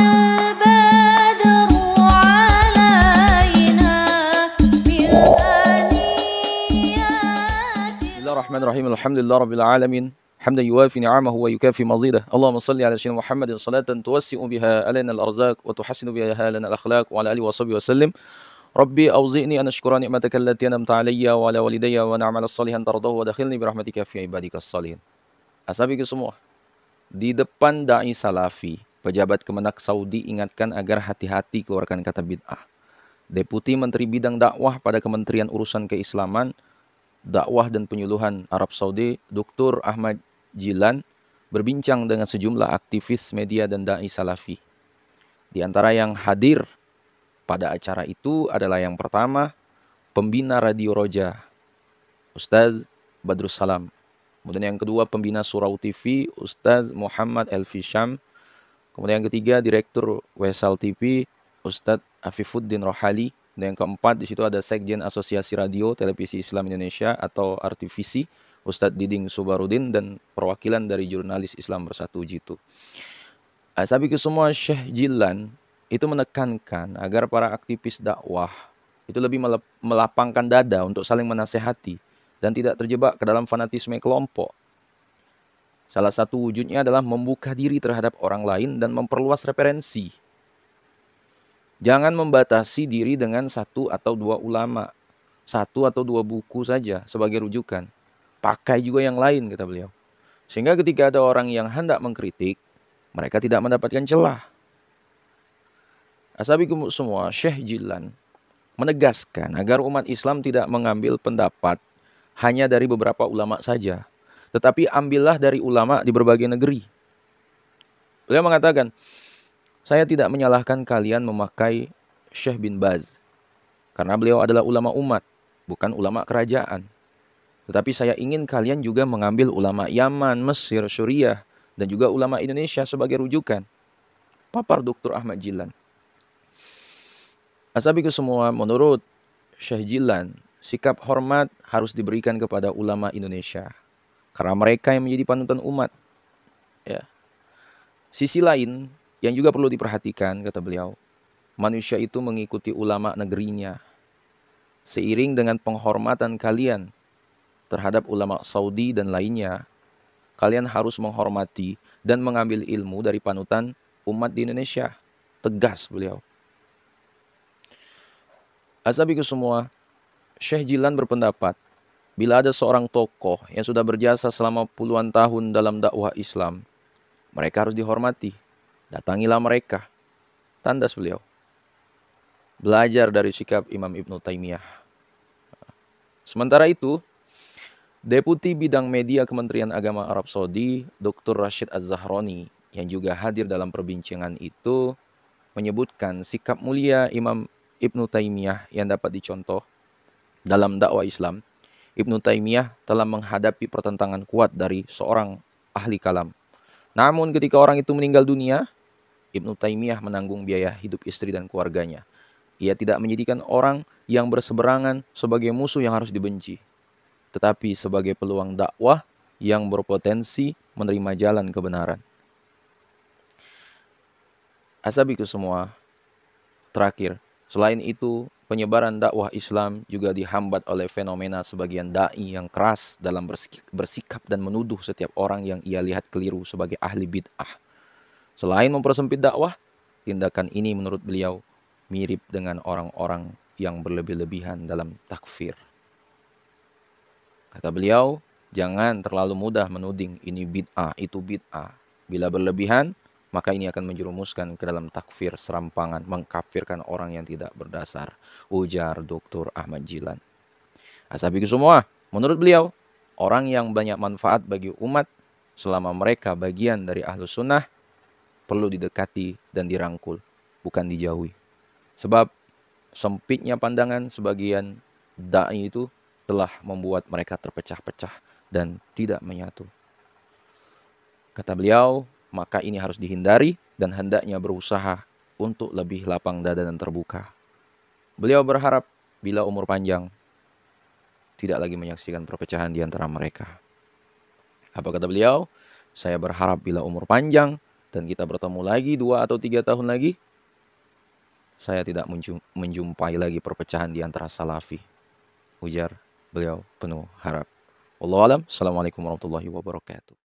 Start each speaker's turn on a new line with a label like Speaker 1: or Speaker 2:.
Speaker 1: البدر علينا من ثنيات.
Speaker 2: بسم الله الرحمن الرحيم. الحمد لله رب العالمين حمدا يوافي نعمه ويكافي مزيده. اللهم صل على سيدنا محمد صلاة توسع بها علينا الأرزاق وتحسن بها لنا الأخلاق وعلى آله وصحبه وسلم. ربي أوزئني أن أشكر نعمتك التي أنعمت علي وعلى والدي ونعمل الصالحا ترضاه ودخلني برحمتك في عبادك الصالحين. Asabiku semua, di depan dai salafi, pejabat Kemenak Saudi ingatkan agar hati-hati keluarkan kata bid'ah. Deputi Menteri Bidang Dakwah pada Kementerian Urusan Keislaman, Dakwah dan Penyuluhan Arab Saudi, Dr. Ahmad Jilan, berbincang dengan sejumlah aktivis media dan dai salafi. Di antara yang hadir pada acara itu adalah yang pertama, pembina Radio Roja, Ustaz Badrus Salam. Kemudian yang kedua, pembina Surau TV, Ustaz Muhammad Elfi Syam. Kemudian yang ketiga, Direktur Wesal TV, Ustaz Afifuddin Rohali. Dan yang keempat, di situ ada Sekjen Asosiasi Radio Televisi Islam Indonesia atau RTVC, Ustaz Diding Subarudin, dan perwakilan dari Jurnalis Islam Bersatu Jitu. Sabiku semua, Syekh Jilan itu menekankan agar para aktivis dakwah itu lebih melapangkan dada untuk saling menasehati dan tidak terjebak ke dalam fanatisme kelompok. Salah satu wujudnya adalah membuka diri terhadap orang lain dan memperluas referensi. Jangan membatasi diri dengan satu atau dua ulama, satu atau dua buku saja sebagai rujukan. Pakai juga yang lain, kata beliau. Sehingga ketika ada orang yang hendak mengkritik, mereka tidak mendapatkan celah. Asabikum semua, Syekh Jilan menegaskan agar umat Islam tidak mengambil pendapat hanya dari beberapa ulama saja, tetapi ambillah dari ulama di berbagai negeri. Beliau mengatakan, saya tidak menyalahkan kalian memakai Syekh bin Baz, karena beliau adalah ulama umat, bukan ulama kerajaan. Tetapi saya ingin kalian juga mengambil ulama Yaman, Mesir, Suriah, dan juga ulama Indonesia sebagai rujukan. Papar Dr. Ahmad Jilan. Asabiku semua, menurut Syekh Jilan, sikap hormat harus diberikan kepada ulama Indonesia, karena mereka yang menjadi panutan umat. Ya. Sisi lain yang juga perlu diperhatikan, kata beliau, manusia itu mengikuti ulama negerinya. Seiring dengan penghormatan kalian terhadap ulama Saudi dan lainnya, kalian harus menghormati dan mengambil ilmu dari panutan umat di Indonesia. Tegas beliau. Asabiku semua, Syekh Jilan berpendapat, bila ada seorang tokoh yang sudah berjasa selama puluhan tahun dalam dakwah Islam, mereka harus dihormati. Datangilah mereka. Tandas beliau. Belajar dari sikap Imam Ibnu Taimiyah. Sementara itu, Deputi Bidang Media Kementerian Agama Arab Saudi, Dr. Rashid Az-Zahroni, yang juga hadir dalam perbincangan itu, menyebutkan sikap mulia Imam Ibnu Taimiyah yang dapat dicontoh dalam dakwah Islam. Ibnu Taimiyah telah menghadapi pertentangan kuat dari seorang ahli kalam. Namun ketika orang itu meninggal dunia, Ibnu Taimiyah menanggung biaya hidup istri dan keluarganya. Ia tidak menjadikan orang yang berseberangan sebagai musuh yang harus dibenci, tetapi sebagai peluang dakwah yang berpotensi menerima jalan kebenaran. Asabiku semua, terakhir, selain itu, penyebaran dakwah Islam juga dihambat oleh fenomena sebagian da'i yang keras dalam bersikap dan menuduh setiap orang yang ia lihat keliru sebagai ahli bid'ah. Selain mempersempit dakwah, tindakan ini menurut beliau mirip dengan orang-orang yang berlebih-lebihan dalam takfir. Kata beliau, jangan terlalu mudah menuding ini bid'ah, itu bid'ah. Bila berlebihan, maka ini akan menjerumuskan ke dalam takfir serampangan, mengkafirkan orang yang tidak berdasar. Ujar Dr. Ahmad Jilan. Asabiku semua, menurut beliau, orang yang banyak manfaat bagi umat selama mereka bagian dari Ahlus Sunnah perlu didekati dan dirangkul, bukan dijauhi. Sebab sempitnya pandangan sebagian da'i itu telah membuat mereka terpecah-pecah dan tidak menyatu. Kata beliau, maka ini harus dihindari dan hendaknya berusaha untuk lebih lapang dada dan terbuka. Beliau berharap bila umur panjang, tidak lagi menyaksikan perpecahan di antara mereka. Apa kata beliau? Saya berharap bila umur panjang, dan kita bertemu lagi 2 atau 3 tahun lagi, saya tidak menjumpai lagi perpecahan di antara salafi. Ujar beliau penuh harap. Wallahu alam. Assalamualaikum warahmatullahi wabarakatuh.